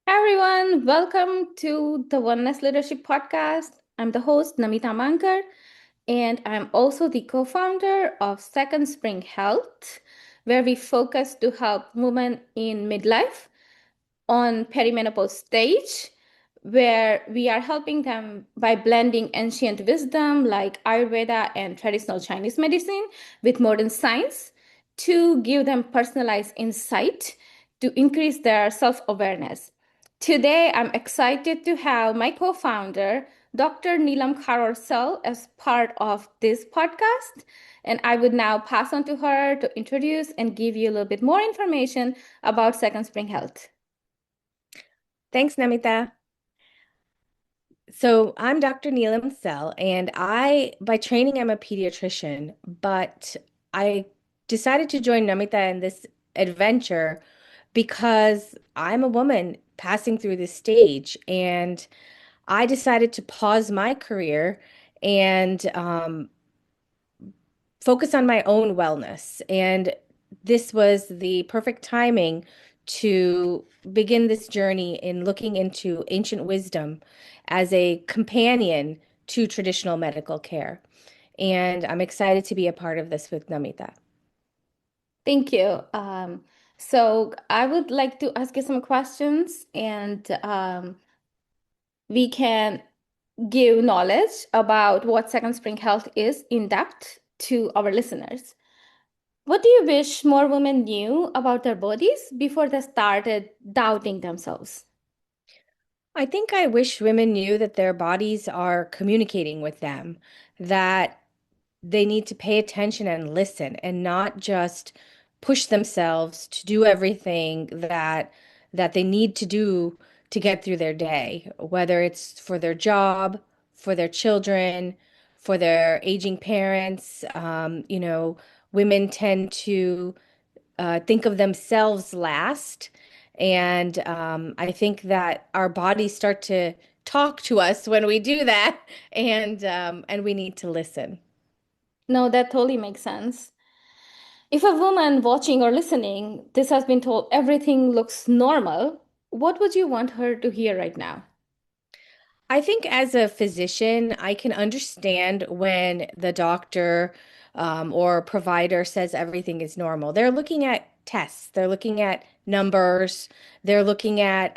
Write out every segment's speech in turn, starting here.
Hi everyone, welcome to the Oneness Leadership Podcast. I'm the host, Namita Mankar, and I'm also the co founder of Second Spring Health, where we focus to help women in midlife on perimenopause stage, where we are helping them by blending ancient wisdom like Ayurveda and traditional Chinese medicine with modern science to give them personalized insight to increase their self awareness. Today, I'm excited to have my co founder, Dr. Neelam Kharod, as part of this podcast. And I would now pass on to her to introduce and give you a little bit more information about Second Spring Health. Thanks, Namita. So I'm Dr. Neelam Sell, and by training, I'm a pediatrician, but I decided to join Namita in this adventure because I'm a woman passing through this stage, and I decided to pause my career and focus on my own wellness. And this was the perfect timing to begin this journey in looking into ancient wisdom as a companion to traditional medical care. And I'm excited to be a part of this with Namita. Thank you. So I would like to ask you some questions, and we can give knowledge about what Second Spring Health is in depth to our listeners. What do you wish more women knew about their bodies before they started doubting themselves? I think I wish women knew that their bodies are communicating with them, that they need to pay attention and listen and not just push themselves to do everything that they need to do to get through their day, whether it's for their job, for their children, for their aging parents. Women tend to think of themselves last. And I think that our bodies start to talk to us when we do that, and we need to listen. No, that totally makes sense. If a woman watching or listening, this has been told everything looks normal, what would you want her to hear right now? I think as a physician, I can understand when the doctor or provider says everything is normal. They're looking at tests, they're looking at numbers, they're looking at,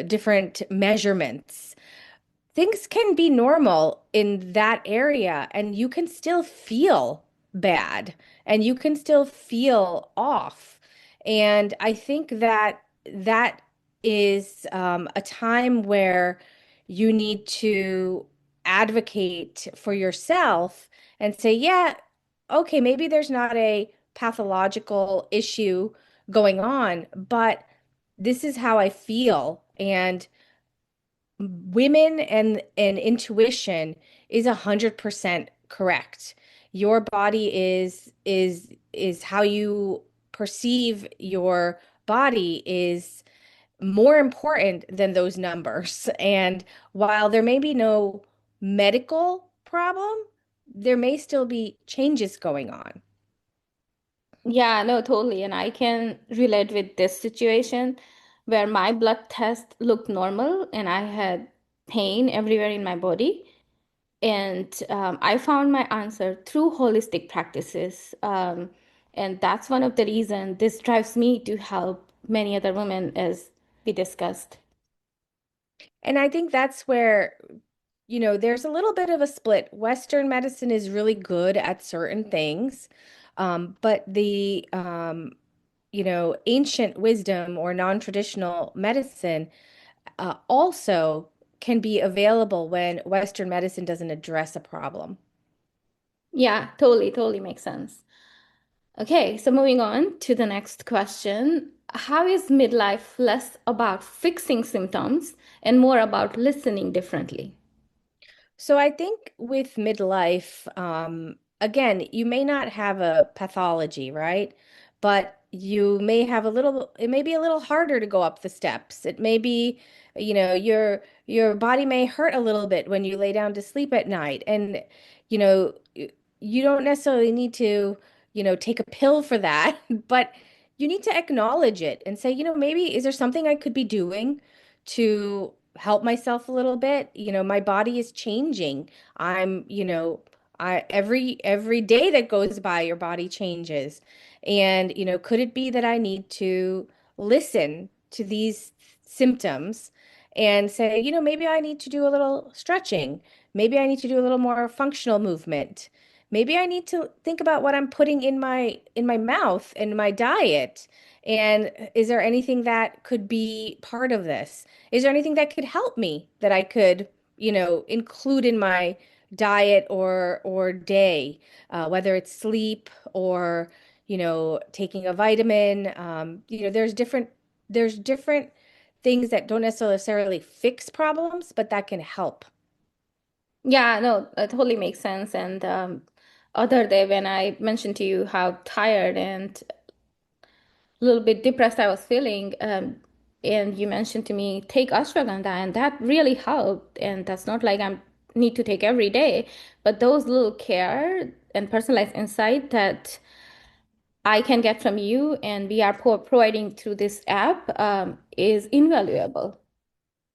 different measurements. Things can be normal in that area, and you can still feel bad and you can still feel off. And I think that that is a time where you need to advocate for yourself and say, yeah, okay, maybe there's not a pathological issue going on, but this is how I feel. And women and intuition is 100% correct. Your body is how you perceive your body is more important than those numbers. And while there may be no medical problem, there may still be changes going on. Yeah, no, totally. And I can relate with this situation where my blood test looked normal and I had pain everywhere in my body. And I found my answer through holistic practices. And that's one of the reasons this drives me to help many other women, as we discussed. And I think that's where, there's a little bit of a split. Western medicine is really good at certain things, but the ancient wisdom or non-traditional medicine also can be available when Western medicine doesn't address a problem. Yeah, totally, totally makes sense. Okay, so moving on to the next question. How is midlife less about fixing symptoms and more about listening differently? So I think with midlife, again, you may not have a pathology, right? But you may have it may be a little harder to go up the steps. It may be, your body may hurt a little bit when you lay down to sleep at night. And, you know, you don't necessarily need to, take a pill for that, but you need to acknowledge it and say, maybe is there something I could be doing to help myself a little bit? My body is changing. I'm, I every day that goes by, your body changes. And, could it be that I need to listen to these symptoms and say, maybe I need to do a little stretching. Maybe I need to do a little more functional movement. Maybe I need to think about what I'm putting in my mouth and my diet. And is there anything that could be part of this? Is there anything that could help me that I could, include in my diet or day, whether it's sleep or, taking a vitamin. There's different things that don't necessarily fix problems, but that can help. Yeah, no, it totally makes sense. And other day when I mentioned to you how tired and a little bit depressed I was feeling, and you mentioned to me take ashwagandha, and that really helped. And that's not like I need to take every day, but those little care and personalized insight that I can get from you and we are providing through this app is invaluable.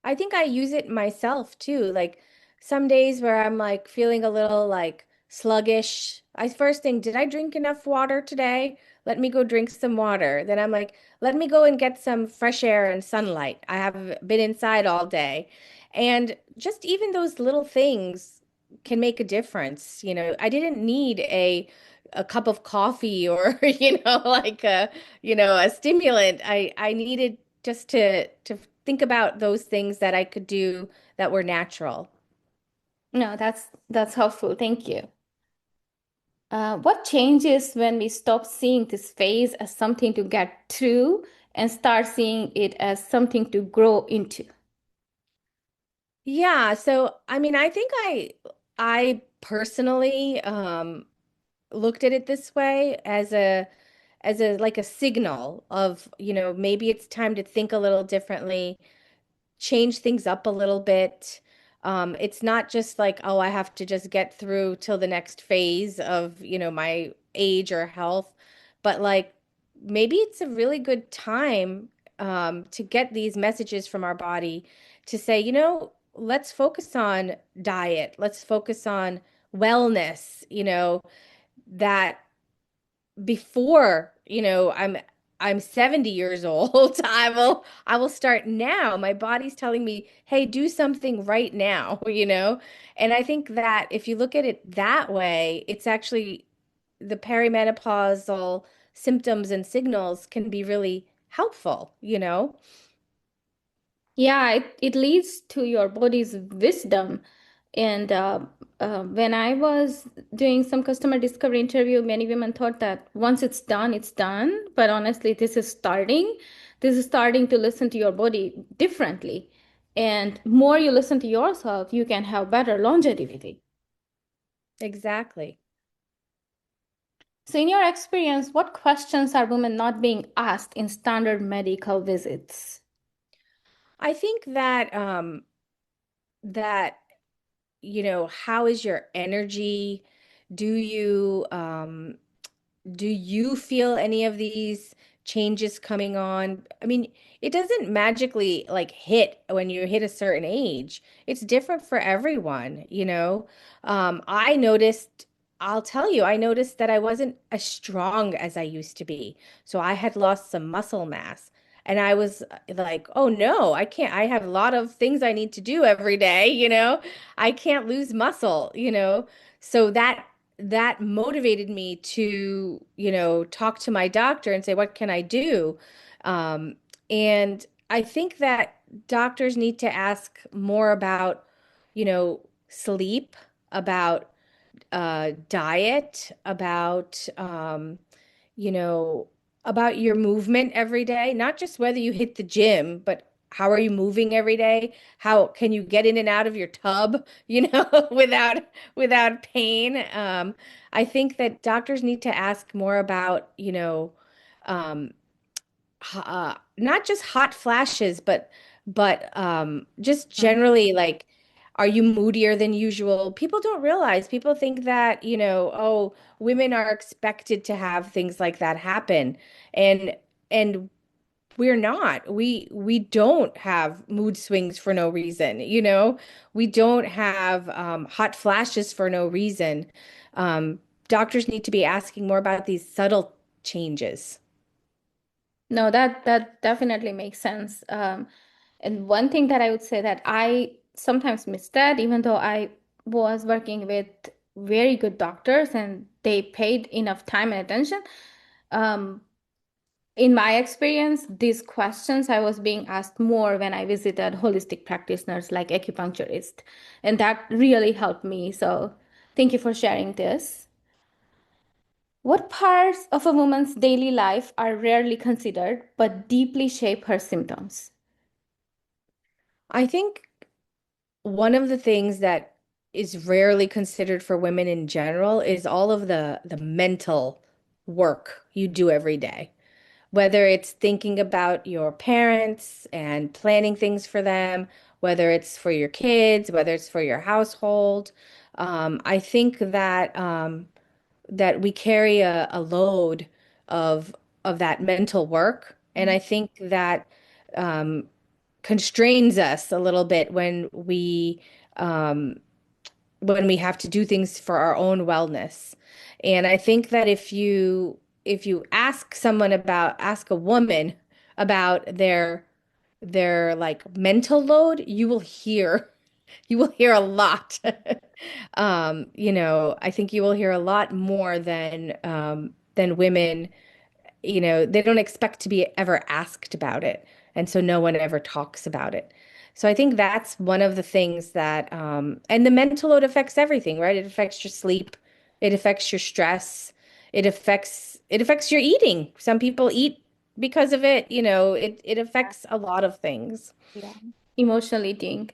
I think I use it myself too. Like some days where I'm like feeling a little like sluggish. I first think, did I drink enough water today? Let me go drink some water. Then I'm like, let me go and get some fresh air and sunlight. I have been inside all day. And just even those little things can make a difference. I didn't need a cup of coffee or, like a stimulant. I needed just to think about those things that I could do that were natural. No, that's helpful. Thank you. What changes when we stop seeing this phase as something to get through and start seeing it as something to grow into? Yeah, so I mean, I think I personally looked at it this way as a like a signal of, maybe it's time to think a little differently, change things up a little bit. It's not just like, oh, I have to just get through till the next phase of, my age or health, but like maybe it's a really good time to get these messages from our body to say, let's focus on diet, let's focus on wellness, that before, I'm 70 years old, I will start now. My body's telling me, "Hey, do something right now," And I think that if you look at it that way, it's actually the perimenopausal symptoms and signals can be really helpful. Yeah, it leads to your body's wisdom. And when I was doing some customer discovery interview, many women thought that once it's done, it's done. But honestly, this is starting. This is starting to listen to your body differently. And more you listen to yourself, you can have better longevity. Exactly. So, in your experience, what questions are women not being asked in standard medical visits? I think that how is your energy? Do you Do you feel any of these changes coming on? I mean, it doesn't magically like hit when you hit a certain age. It's different for everyone. I noticed, I'll tell you, I noticed that I wasn't as strong as I used to be. So I had lost some muscle mass. And I was like, oh no, I can't. I have a lot of things I need to do every day. I can't lose muscle. So that motivated me to, talk to my doctor and say, what can I do? Um, and I think that doctors need to ask more about, sleep, about diet, you know, about your movement every day, not just whether you hit the gym, but how are you moving every day? How can you get in and out of your tub, without pain? I think that doctors need to ask more about, um, not just hot flashes, but just generally like, are you moodier than usual? People don't realize. People think that, oh, women are expected to have things like that happen. And and we're not. We don't have mood swings for no reason, you know? We don't have hot flashes for no reason. Um, Doctors need to be asking more about these subtle changes. No, that definitely makes sense. And one thing that I would say that I sometimes miss that, even though I was working with very good doctors and they paid enough time and attention. Um, in my experience, these questions I was being asked more when I visited holistic practitioners like acupuncturists, and that really helped me. So thank you for sharing this. What parts of a woman's daily life are rarely considered but deeply shape her symptoms? I think one of the things that is rarely considered for women in general is all of the mental work you do every day. Whether it's thinking about your parents and planning things for them, whether it's for your kids, whether it's for your household. I think that that we carry a load of of that mental work, and I think that um, constrains us a little bit um, when we have to do things for our own wellness. And I think that if you ask a woman about their like mental load, you will hear a lot. You know, I think you will hear a lot more than women, you know, they don't expect to be ever asked about it. And so no one ever talks about it. So I think that's one of the things that, and the mental load affects everything, right? It affects your sleep, it affects your stress, it affects your eating. Some people eat because of it, you know, it affects a lot of things. Yeah. Emotional eating.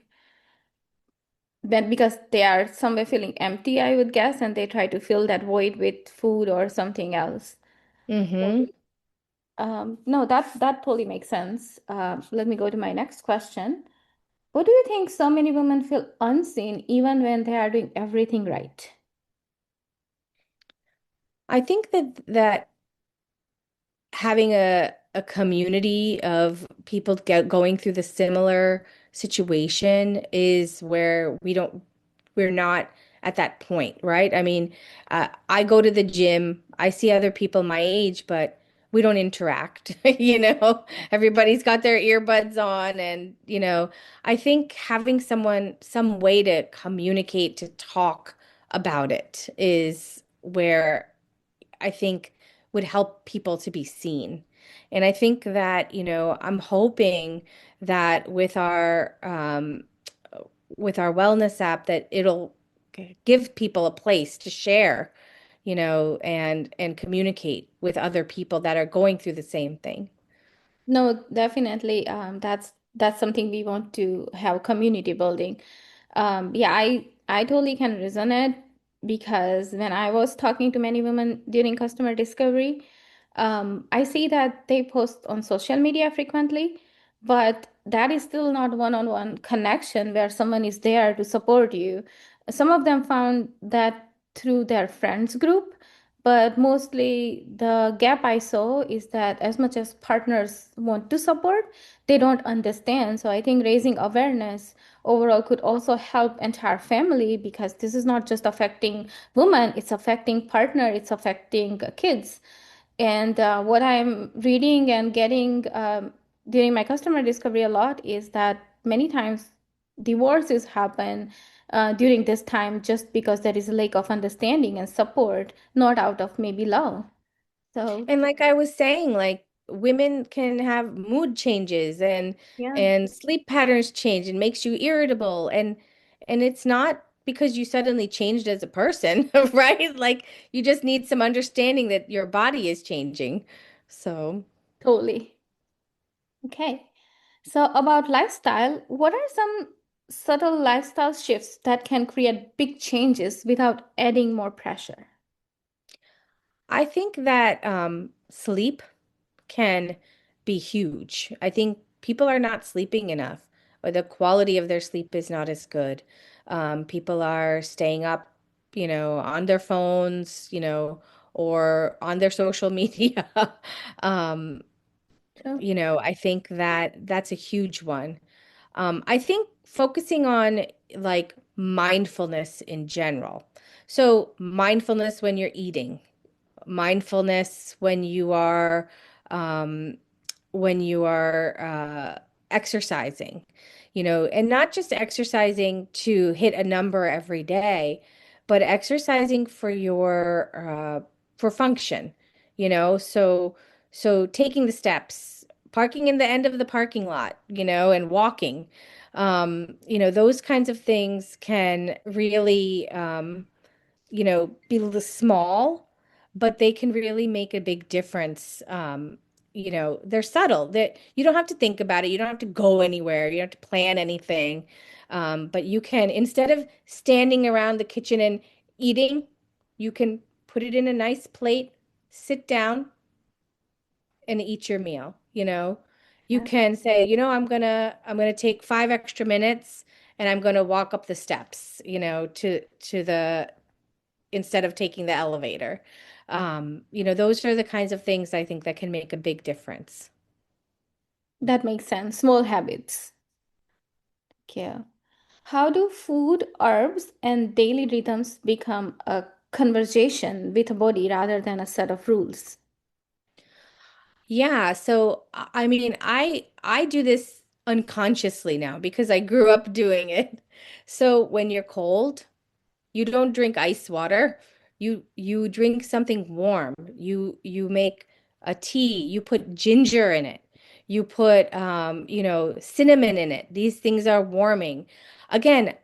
Then because they are somewhere feeling empty, I would guess, and they try to fill that void with food or something else. Mm-hmm. No, that totally makes sense. Let me go to my next question. What do you think so many women feel unseen even when they are doing everything right? I think that having a community of people going through the similar situation is where we're not at that point, right? I mean, I go to the gym, I see other people my age, but we don't interact, you know. Everybody's got their earbuds on, and you know, I think having some way to communicate, to talk about it is where I think would help people to be seen. And I think that, you know, I'm hoping that with our wellness app that it'll give people a place to share, you know, and communicate with other people that are going through the same thing. No, definitely. That's something we want to have community building. Yeah, I totally can resonate because when I was talking to many women during customer discovery, I see that they post on social media frequently, but that is still not one-on-one connection where someone is there to support you. Some of them found that through their friends group, but mostly the gap I saw is that as much as partners want to support, they don't understand. So I think raising awareness overall could also help entire family because this is not just affecting women, it's affecting partner, it's affecting kids. And what I'm reading and getting during my customer discovery a lot is that many times divorces happen during this time just because there is a lack of understanding and support, not out of maybe love. So, And like I was saying, like women can have mood changes yeah, and sleep patterns change and makes you irritable and it's not because you suddenly changed as a person, right? Like you just need some understanding that your body is changing. So, totally. Okay. So, about lifestyle, what are some subtle lifestyle shifts that can create big changes without adding more pressure? I think that sleep can be huge. I think people are not sleeping enough, or the quality of their sleep is not as good. People are staying up, you know, on their phones, you know, or on their social media. Um, True. I think that that's a huge one. I think focusing on like mindfulness in general. So, mindfulness when you're eating, mindfulness um, when you are exercising, and not just exercising to hit a number every day, but exercising for function, so taking the steps, parking in the end of the parking lot, and walking. Those kinds of things can really be small, but they can really make a big difference. They're subtle, that you don't have to think about it. You don't have to go anywhere. You don't have to plan anything. But you can, instead of standing around the kitchen and eating, you can put it in a nice plate, sit down and eat your meal. You Yes. can say, I'm gonna take 5 extra minutes and I'm gonna walk up the steps, to the instead of taking the elevator. Those are the kinds of things I think that can make a big difference. That makes sense. Small habits. Yeah. How do food, herbs, and daily rhythms become a conversation with a body rather than a set of rules? Yeah, so I mean, I do this unconsciously now because I grew up doing it. So when you're cold, you don't drink ice water. You drink something warm. You make a tea. You put ginger in it. You put cinnamon in it. These things are warming. Again,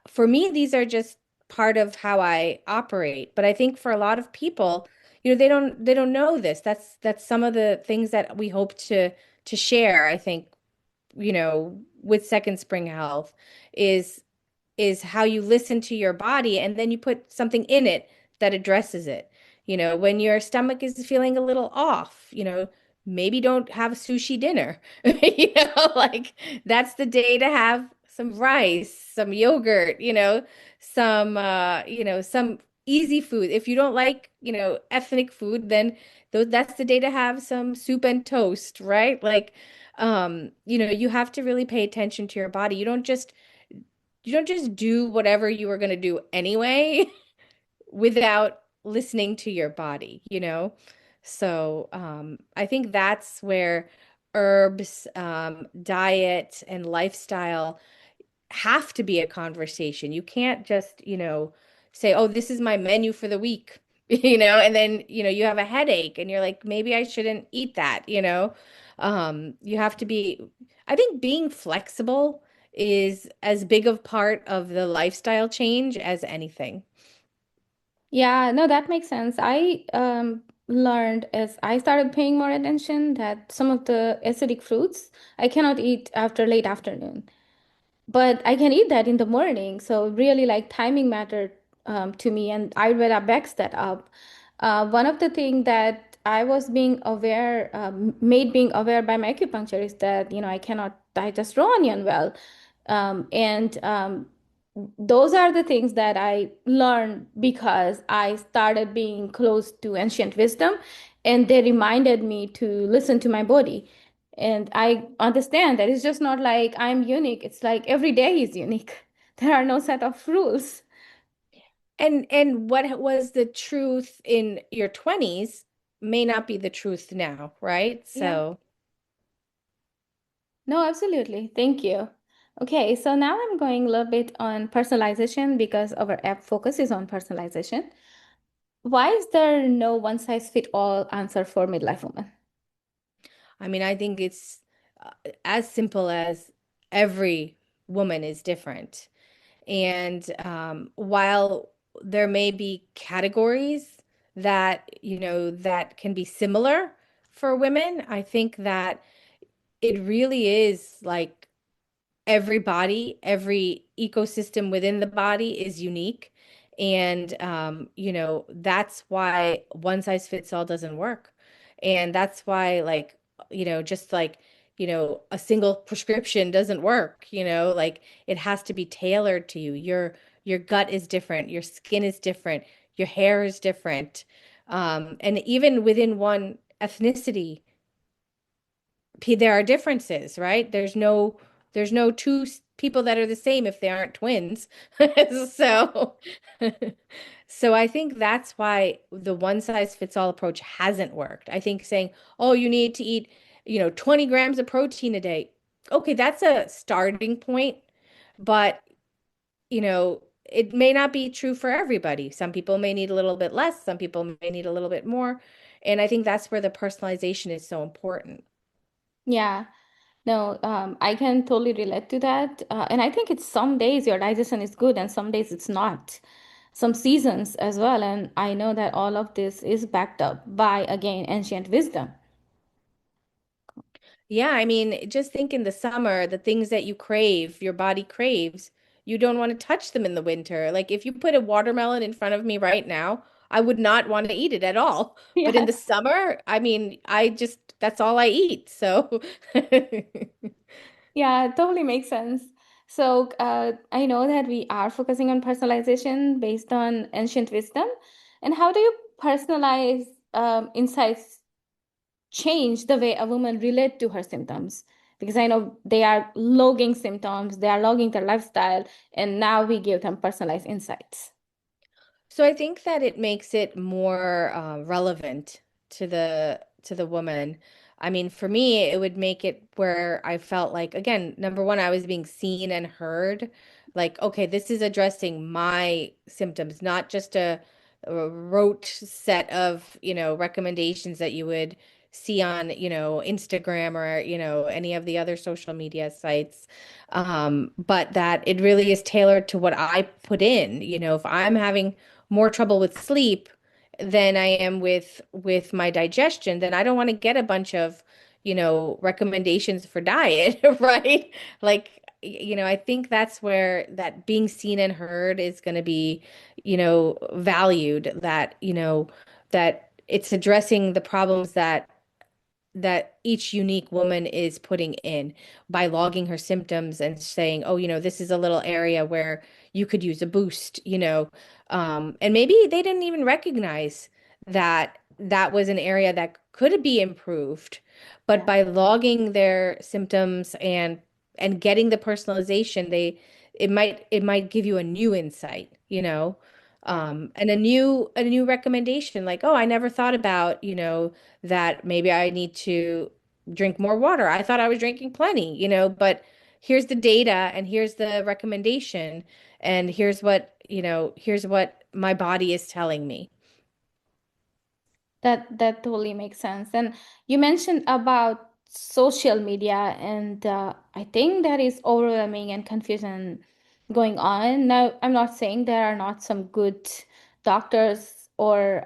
for me, these are just part of how I operate. But I think for a lot of people, they don't know this. That's some of the things that we hope to share, I think, with Second Spring Health is how you listen to your body and then you put something in it that addresses it. When your stomach is feeling a little off, maybe don't have sushi dinner. Like that's the day to have some rice, some yogurt, some easy food. If you don't like, ethnic food, then that's the day to have some soup and toast, right? Like, you have to really pay attention to your body. You don't just do whatever you were going to do anyway without listening to your body, So I think that's where herbs, diet, and lifestyle have to be a conversation. You can't just, say, oh, this is my menu for the week, and then, you have a headache and you're like, maybe I shouldn't eat that. You have to be, I think being flexible is as big of part of the lifestyle change as anything. Yeah, no, that makes sense. I learned as I started paying more attention that some of the acidic fruits I cannot eat after late afternoon, but I can eat that in the morning. So really, like timing mattered to me, and Ayurveda backs that up. One of the things that I was being aware, made being aware by my acupuncture is that I cannot digest raw onion well, and those are the things that I learned because I started being close to ancient wisdom, and they reminded me to listen to my body. And I understand that it's just not like I'm unique. It's like every day is unique. There are no set of rules. And what was the truth in your 20s may not be the truth now, right? Yeah. So, No, absolutely. Thank you. Okay, so now I'm going a little bit on personalization because our app focus is on personalization. Why is there no one size fit all answer for midlife women? I mean, I think it's as simple as every woman is different. And while there may be categories that can be similar for women, I think that it really is like every body, every ecosystem within the body is unique. And, that's why one size fits all doesn't work. And that's why, like, just like, a single prescription doesn't work, like it has to be tailored to you. Your gut is different, your skin is different, your hair is different. And even within one ethnicity, there are differences, right? There's no people that are the same if they aren't twins. So so I think that's why the one size fits all approach hasn't worked. I think saying, "Oh, you need to eat, 20 grams of protein a day." Okay, that's a starting point, but it may not be true for everybody. Some people may need a little bit less, some people may need a little bit more. And I think that's where the personalization is so important. Yeah. No, I can totally relate to that. And I think it's some days your digestion is good and some days it's not. Some seasons as well. And I know that all of this is backed up by, again, ancient wisdom. Yeah, I mean, just think in the summer, the things that you crave, your body craves, you don't want to touch them in the winter. Like if you put a watermelon in front of me right now, I would not want to eat it at all. But in Yeah. the summer, I mean, that's all I eat. So Yeah, it totally makes sense. So I know that we are focusing on personalization based on ancient wisdom. And how do you personalize insights change the way a woman relate to her symptoms? Because I know they are logging symptoms, they are logging their lifestyle, and now we give them personalized insights. So I think that it makes it more relevant to the woman. I mean, for me, it would make it where I felt like, again, number one, I was being seen and heard. Like, okay, this is addressing my symptoms, not just a rote set of, recommendations that you would see on, Instagram or, any of the other social media sites. But that it really is tailored to what I put in. If I'm having more trouble with sleep than I am with my digestion, then I don't want to get a bunch of, recommendations for diet, right? Like, I think that's where that being seen and heard is going to be, valued, that it's addressing the problems that each unique woman is putting in by logging her symptoms and saying, oh, this is a little area where you could use a boost, and maybe they didn't even recognize that that was an area that could be improved. But Yeah. by logging their symptoms and getting the personalization, it might give you a new insight, Yeah. and a new recommendation, like, oh, I never thought about, that maybe I need to drink more water. I thought I was drinking plenty, but here's the data and here's the recommendation and here's what my body is telling me. That totally makes sense. And you mentioned about social media, and I think that is overwhelming and confusion going on. Now, I'm not saying there are not some good doctors or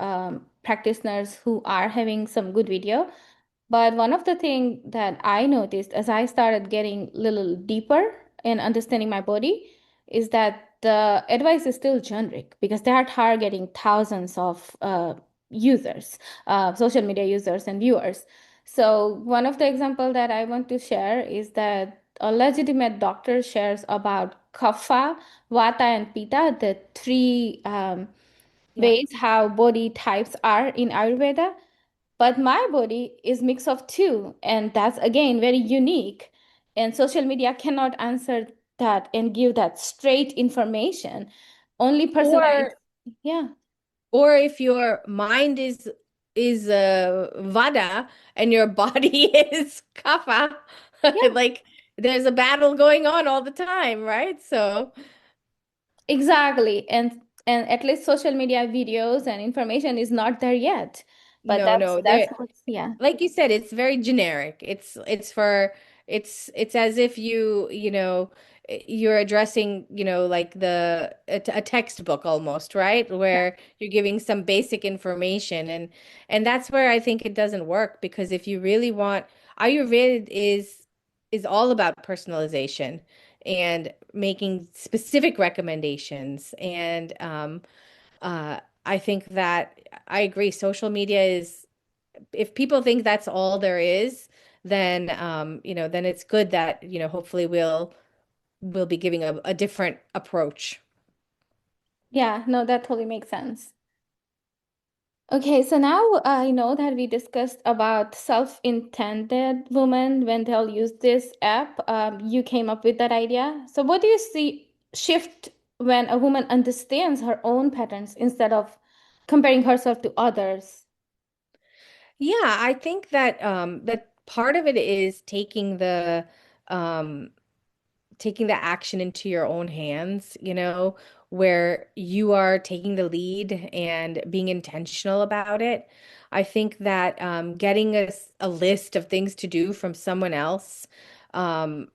practitioners who are having some good video, but one of the things that I noticed as I started getting a little deeper in understanding my body is that the advice is still generic because they are targeting thousands of users, social media users and viewers. So one of the example that I want to share is that a legitimate doctor shares about kapha, vata, and pitta, the three Yeah. ways how body types are in Ayurveda. But my body is mix of two, and that's again very unique. And social media cannot answer that and give that straight information. Only personalized. Or Yeah. or if your mind is vada and your body is kapha, Yeah, like there's a battle going on all the time, right? So exactly. And at least social media videos and information is not there yet. But no, no, that's there. what's, yeah. Like you said, it's very generic. It's as if you're addressing, like a textbook almost, right? Yeah. Where you're giving some basic information, and that's where I think it doesn't work, because if you really want, Ayurveda is all about personalization and making specific recommendations. And I think that I agree. Social media is, if people think that's all there is, then it's good that, hopefully we'll be giving a different approach. Yeah, no, that totally makes sense. Okay, so now I know that we discussed about self-intended women when they'll use this app. You came up with that idea. So what do you see shift when a woman understands her own patterns instead of comparing herself to others? Yeah, I think that that part of it is um taking the action into your own hands, where you are taking the lead and being intentional about it. I think that getting a list of things to do from someone else um,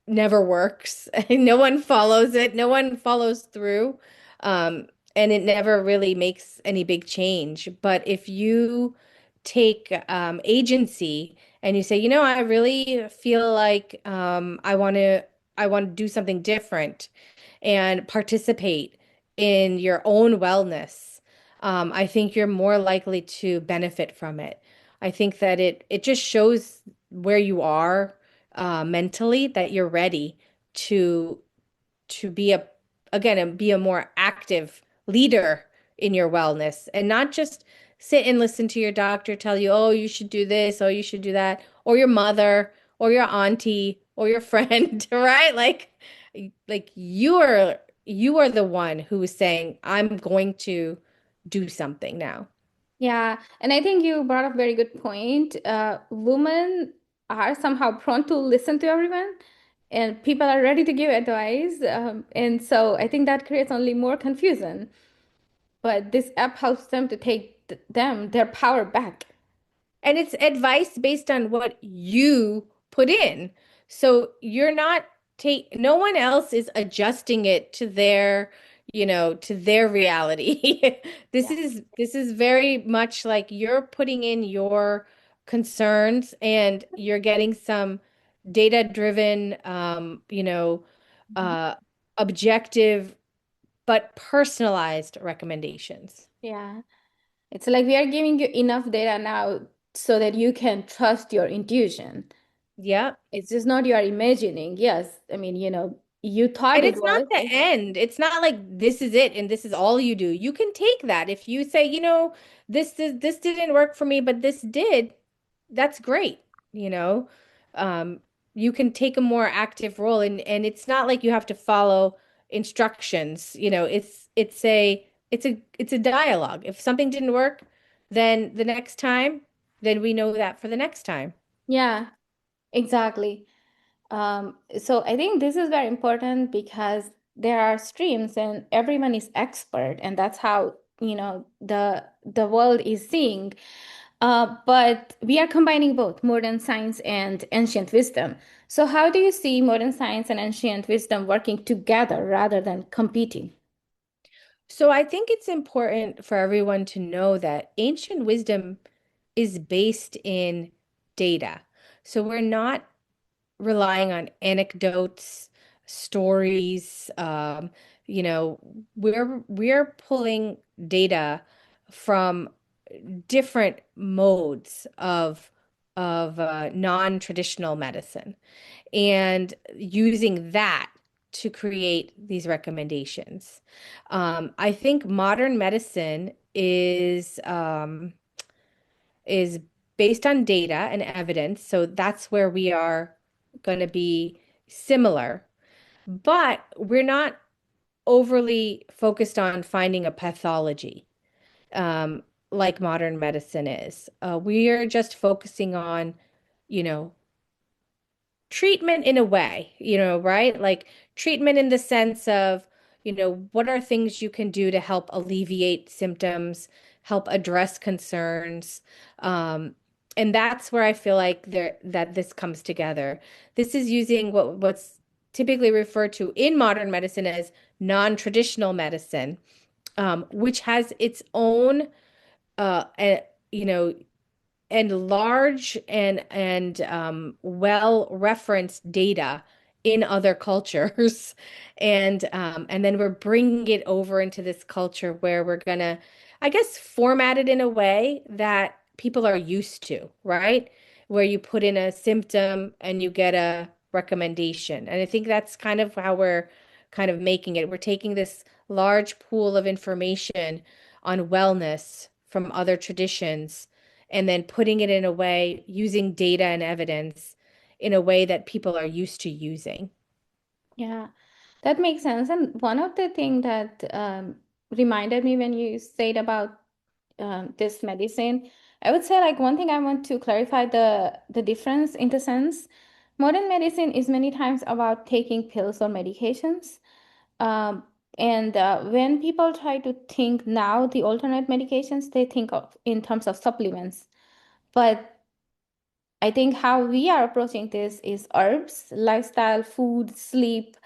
never works. No one follows it. No one follows through. Um, and it never really makes any big change. But if you take agency and you say, I really feel like I want to do something different and participate in your own wellness, I think you're more likely to benefit from it. I think that it just shows where you are mentally, that you're ready to be be a more active leader in your wellness, and not just sit and listen to your doctor tell you, oh, you should do this, oh, you should do that, or your mother or your auntie or your friend, right? Like you are the one who is saying, I'm going to do something now. Yeah, and I think you brought up a very good point. Women are somehow prone to listen to everyone, and people are ready to give advice. And so I think that creates only more confusion. But this app helps them to take their power back. And it's advice based on what you put in. So you're not no one else is adjusting it to their reality. This Yeah. is very much like you're putting in your concerns, and you're getting some data-driven, Mhm. uh, objective but personalized recommendations. Yeah. It's like we are giving you enough data now so that you can trust your intuition. Yeah. It's just not you are imagining. Yes, I mean, you thought And it it's not was. the end. It's not like this is it and this is all you do. You can take that. If you say, this didn't work for me, but this did, that's great. You know, um, you can take a more active role, and it's not like you have to follow instructions. It's a dialogue. If something didn't work, then the next time, then we know that for the next time. Yeah, exactly. So I think this is very important because there are streams and everyone is expert, and that's how, the world is seeing. But we are combining both modern science and ancient wisdom. So how do you see modern science and ancient wisdom working together rather than competing? So I think it's important for everyone to know that ancient wisdom is based in data. So we're not relying on anecdotes, stories. You know, we're pulling data from different modes of non-traditional medicine, and using that to create these recommendations. I think modern medicine is based on data and evidence, so that's where we are going to be similar, but we're not overly focused on finding a pathology, um, like modern medicine is. We are just focusing on, you know, treatment in a way, right? Like treatment in the sense of, what are things you can do to help alleviate symptoms, help address concerns. And that's where I feel like that this comes together. This is using what's typically referred to in modern medicine as non-traditional medicine, which has its own, uh, you know, and large and well referenced data in other cultures, and then we're bringing it over into this culture where we're gonna, I guess, format it in a way that people are used to, right? Where you put in a symptom and you get a recommendation. And I think that's kind of how we're kind of making it. We're taking this large pool of information on wellness from other traditions and then putting it in a way using data and evidence in a way that people are used to using. Yeah, that makes sense. And one of the things that reminded me when you said about this medicine, I would say like one thing I want to clarify the difference in the sense modern medicine is many times about taking pills or medications. Um, and when people try to think now the alternate medications, they think of in terms of supplements. But I think how we are approaching this is herbs, lifestyle, food, sleep.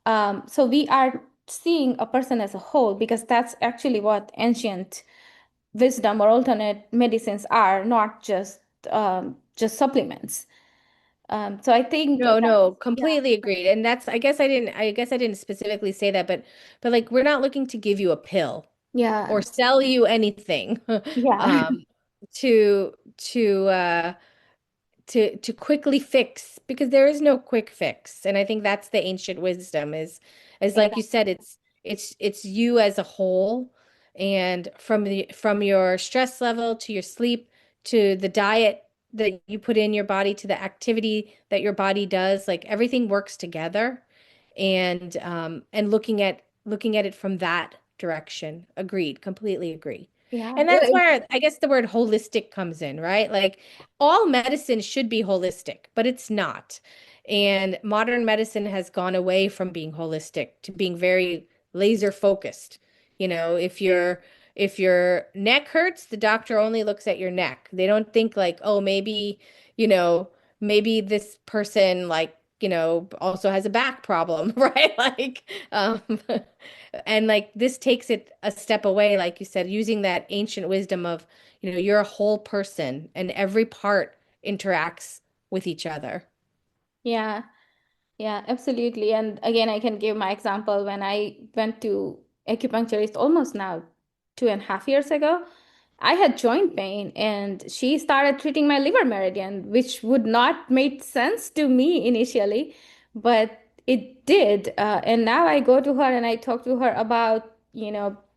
So we are seeing a person as a whole because that's actually what ancient wisdom or alternate medicines are, not just supplements. So I think No, that, no, yeah, completely agreed. And that's, I guess I didn't specifically say that, but like we're not looking to give you a pill yeah, or sell you anything yeah, um to to quickly fix because there is no quick fix. And I think that's the ancient wisdom is like you exactly. said, it's you as a whole and from your stress level to your sleep to the diet that you put in your body to the activity that your body does, like everything works together and looking at it from that direction. Agreed, completely agree. Yeah, And that's where I guess the word holistic comes in, right? Like all medicine should be holistic, but it's not. And modern medicine has gone away from being holistic to being very laser focused. You know, if your neck hurts, the doctor only looks at your neck. They don't think like, oh, maybe, you know, maybe this person like, also has a back problem, right? Like, and like this takes it a step away, like you said, using that ancient wisdom of, you're a whole person and every part interacts with each other. yeah. Yeah, absolutely. And again, I can give my example when I went to acupuncturist almost now 2.5 years ago. I had joint pain and she started treating my liver meridian, which would not make sense to me initially, but it did. And now I go to her and I talk to her about,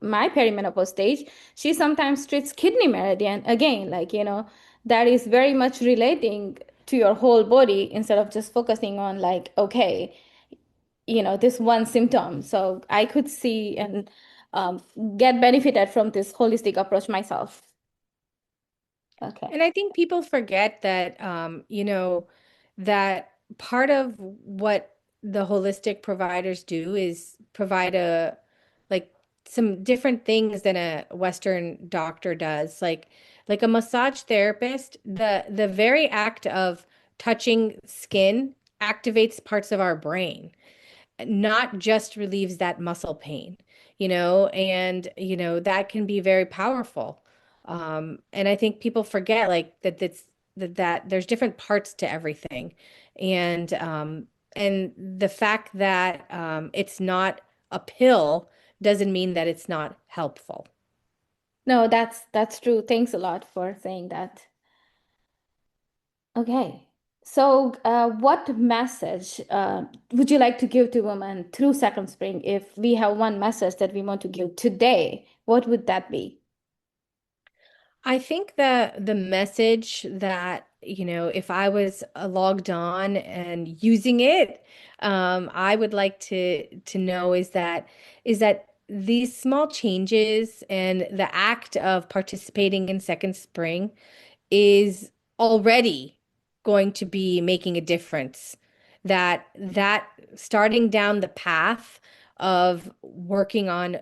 my perimenopause stage. She sometimes treats kidney meridian again, like, that is very much relating to your whole body instead of just focusing on like, okay, this one symptom. So I could see and um, get benefited from this holistic approach myself. Okay. And I think people forget that, that part of what the holistic providers do is provide like some different things than a Western doctor does. Like a massage therapist, the very act of touching skin activates parts of our brain, not just relieves that muscle pain, and that can be very powerful. And I think people forget like that there's different parts to everything. And the fact that it's not a pill doesn't mean that it's not helpful. No, that's true. Thanks a lot for saying that. Okay. So, what message would you like to give to women through Second Spring? If we have one message that we want to give today, what would that be? I think that the message that, if I was logged on and using it, I would like to know is that these small changes and the act of participating in Second Spring is already going to be making a difference. That starting down the path of working on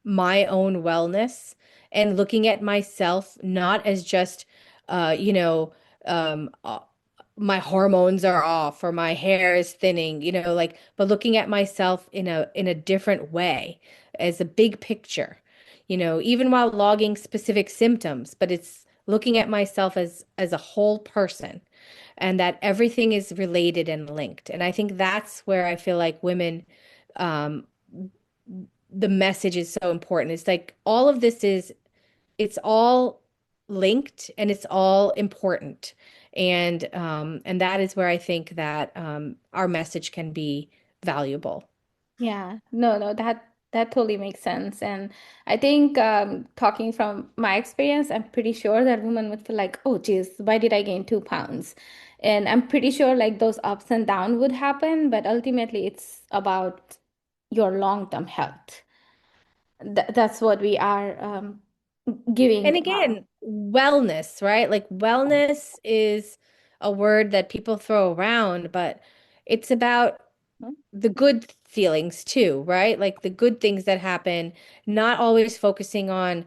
my own wellness and looking at myself not as just uh, you know, um, uh, my hormones are off or my hair is thinning, like, but looking at myself in a different way as a big picture, even while logging specific symptoms, but it's looking at myself as a whole person and that everything is related and linked. And I think that's where I feel like women, um, the message is so important. It's like all of this it's all linked and it's all important. And that is where I think that our message can be valuable. Yeah, no, no, That totally makes sense. And I think talking from my experience, I'm pretty sure that women would feel like, oh, geez, why did I gain 2 pounds? And I'm pretty sure like those ups and downs would happen, but ultimately it's about your long-term health. That's what we are giving. And again, wellness, right? Like wellness is a word that people throw around, but it's about the good feelings too, right? Like the good things that happen, not always focusing on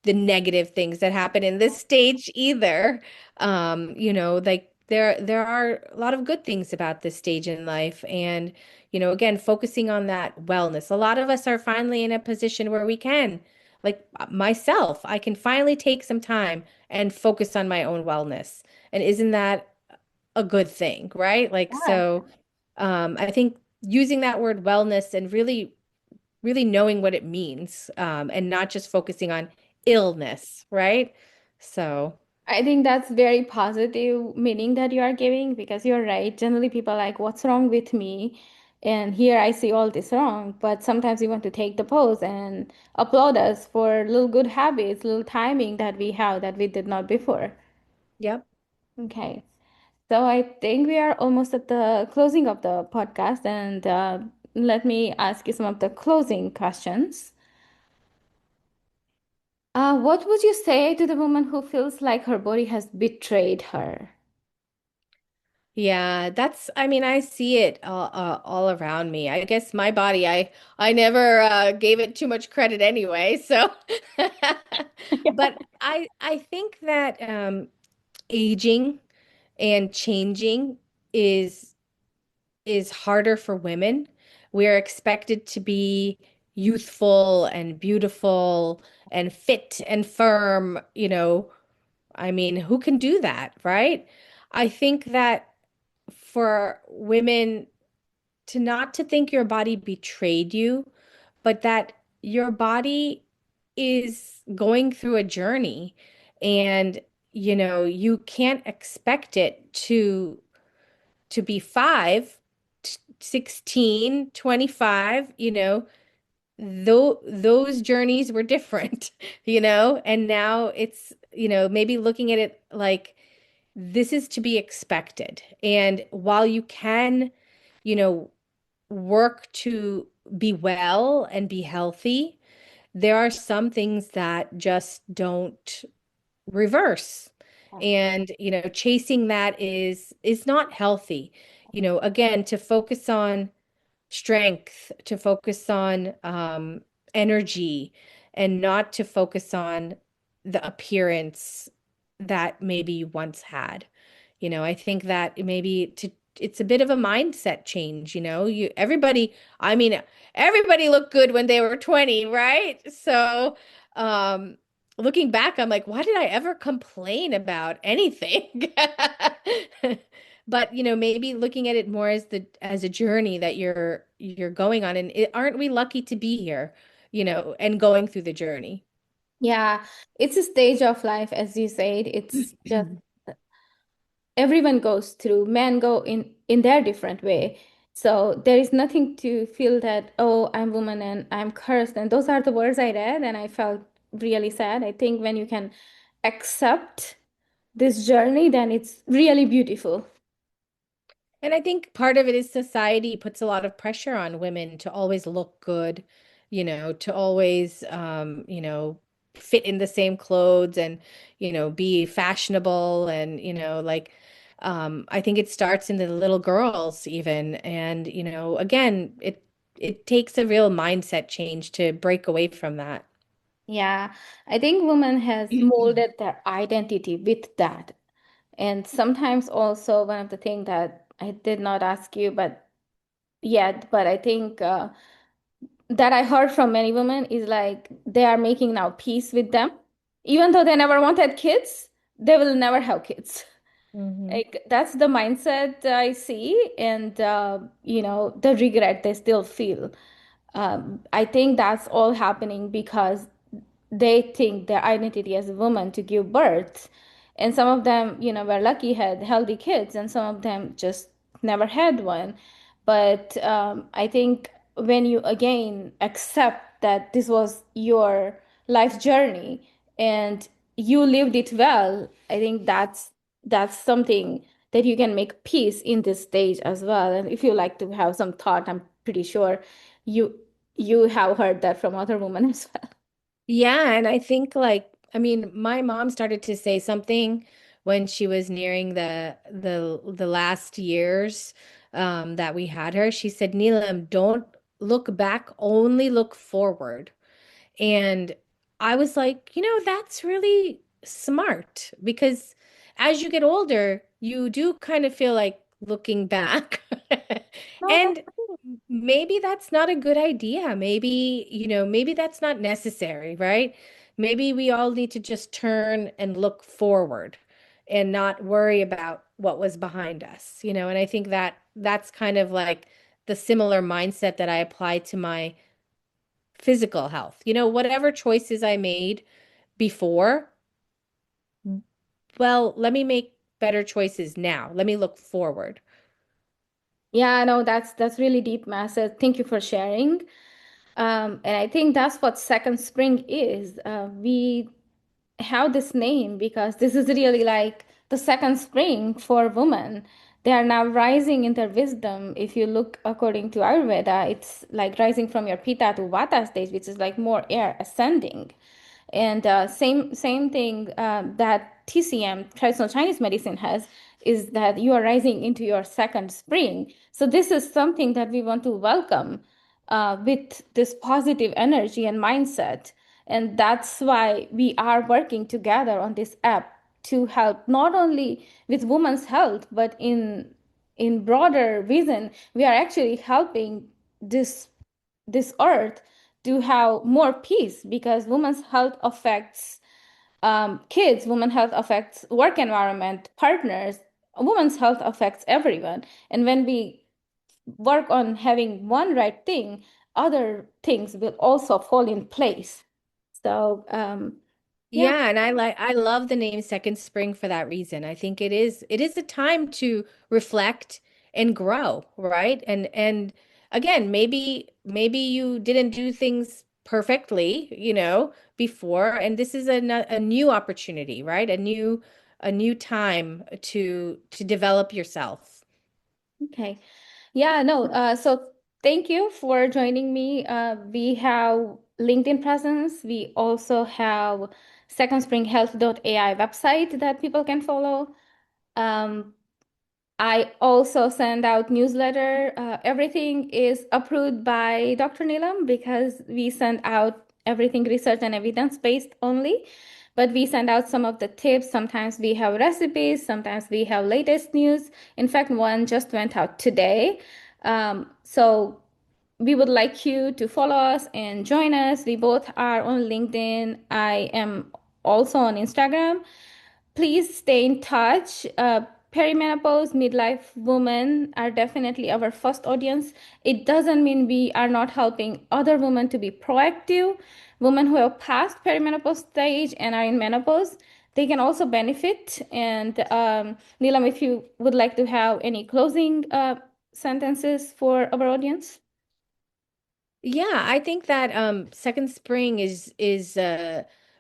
the negative things that happen in this stage either. Like there are a lot of good things about this stage in life. And, again, focusing on that wellness. A lot of us are finally in a position where we can, like myself, I can finally take some time and focus on my own wellness. And isn't that a good thing, right? Like, Yeah. so I think using that word wellness and really knowing what it means, and not just focusing on illness, right? So, I think that's very positive meaning that you are giving because you're right. Generally, people are like, what's wrong with me? And here I see all this wrong. But sometimes we want to take the pose and applaud us for little good habits, little timing that we have that we did not before. yep. Okay. So I think we are almost at the closing of the podcast. And let me ask you some of the closing questions. What would you say to the woman who feels like her body has betrayed her? Yeah, I mean, I see it all around me. I guess my body, I never gave it too much credit anyway. So, but I think that aging and changing is is harder for women. We're expected to be youthful and beautiful and fit and firm, I mean, who can do that, right? I think that for women to not to think your body betrayed you, but that your body is going through a journey and you can't expect it to be 5, 16, 25. Those journeys were different, and now it's, maybe looking at it like this is to be expected. And while you can, you know, work to be well and be healthy, there are some things that just don't reverse. And, chasing that is not healthy. Again, to focus on strength, to focus on energy, and not to focus on the appearance that maybe you once had. I think that it's a bit of a mindset change, I mean, everybody looked good when they were 20, right? So, looking back, I'm like, why did I ever complain about anything? But, maybe looking at it more as a journey that you're going on, and aren't we lucky to be here, and going through the journey? Yeah, it's a stage of life, as you said. It's just everyone goes through. Men go in their different way. So there is nothing to feel that, oh, I'm woman and I'm cursed. And those are the words I read, and I felt really sad. I think when you can accept this journey, then it's really beautiful. And I think part of it is society puts a lot of pressure on women to always look good, to always, fit in the same clothes and, be fashionable and, like, I think it starts in the little girls even. And, again, it takes a real mindset change to break away from that. Yeah, I think women has molded their identity with that. And sometimes also one of the things that I did not ask you, but yet, but I think that I heard from many women is like they are making now peace with them. Even though they never wanted kids, they will never have kids. Hmm. Like that's the mindset I see, and the regret they still feel. I think that's all happening because they think their identity as a woman to give birth. And some of them, were lucky, had healthy kids, and some of them just never had one. But I think when you again accept that this was your life journey and you lived it well, I think that's something that you can make peace in this stage as well. And if you like to have some thought, I'm pretty sure you you have heard that from other women as well. Yeah, and I think like I mean, my mom started to say something when she was nearing the last years that we had her. She said, "Neelam, don't look back, only look forward." And I was like, that's really smart because as you get older, you do kind of feel like looking back. No, And maybe that's not a good idea. Maybe, maybe that's not necessary, right? Maybe we all need to just turn and look forward and not worry about what was behind us, and I think that that's kind of like the similar mindset that I apply to my physical health. Whatever choices I made before, well, let me make better choices now. Let me look forward. yeah, no, that's really deep message. Thank you for sharing. And I think that's what second spring is. We have this name because this is really like the second spring for women. They are now rising in their wisdom. If you look according to Ayurveda, it's like rising from your Pitta to Vata stage, which is like more air ascending. And same thing that TCM, traditional Chinese medicine, has is that you are rising into your second spring. So this is something that we want to welcome with this positive energy and mindset. And that's why we are working together on this app to help not only with women's health, but in broader vision, we are actually helping this earth to have more peace because women's health affects kids, women's health affects work environment, partners, women's health affects everyone. And when we work on having one right thing, other things will also fall in place. So, yeah, Yeah, and I love the name Second Spring for that reason. I think it is a time to reflect and grow, right? And again, maybe you didn't do things perfectly, before, and this is a new opportunity, right? A new time to develop yourself. okay. Yeah, no. So thank you for joining me. We have LinkedIn presence. We also have secondspringhealth.ai website that people can follow. Um, I also send out newsletter. Everything is approved by Dr. Neelam because we send out everything research and evidence based only. But we send out some of the tips. Sometimes we have recipes. Sometimes we have latest news. In fact, one just went out today. So we would like you to follow us and join us. We both are on LinkedIn. I am also on Instagram. Please stay in touch. Perimenopause, midlife women are definitely our first audience. It doesn't mean we are not helping other women to be proactive. Women who have passed perimenopause stage and are in menopause, they can also benefit. And Neelam, if you would like to have any closing sentences for our audience. Yeah, I think that Second Spring is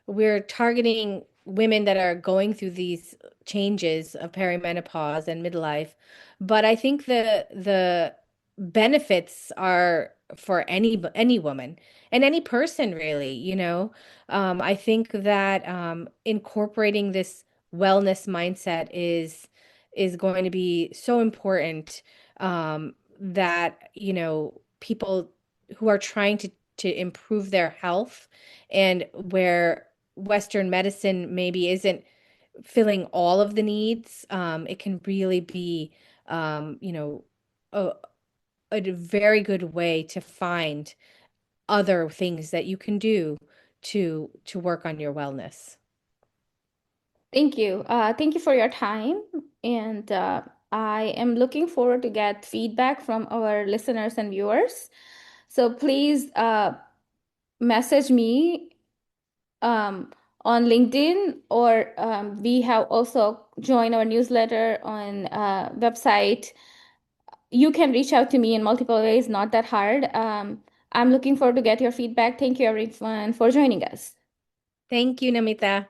we're targeting women that are going through these changes of perimenopause and midlife. But I think the benefits are for any woman and any person really, I think that incorporating this wellness mindset is going to be so important that, people who are trying to improve their health and where Western medicine maybe isn't filling all of the needs, it can really be, a, a very good way to find other things that you can do to work on your wellness. Thank you. Thank you for your time. And I am looking forward to get feedback from our listeners and viewers. So please message me on LinkedIn, or we have also joined our newsletter on website You can reach out to me in multiple ways, not that hard. I'm looking forward to get your feedback. Thank you, everyone, for joining us. Thank you, Namita.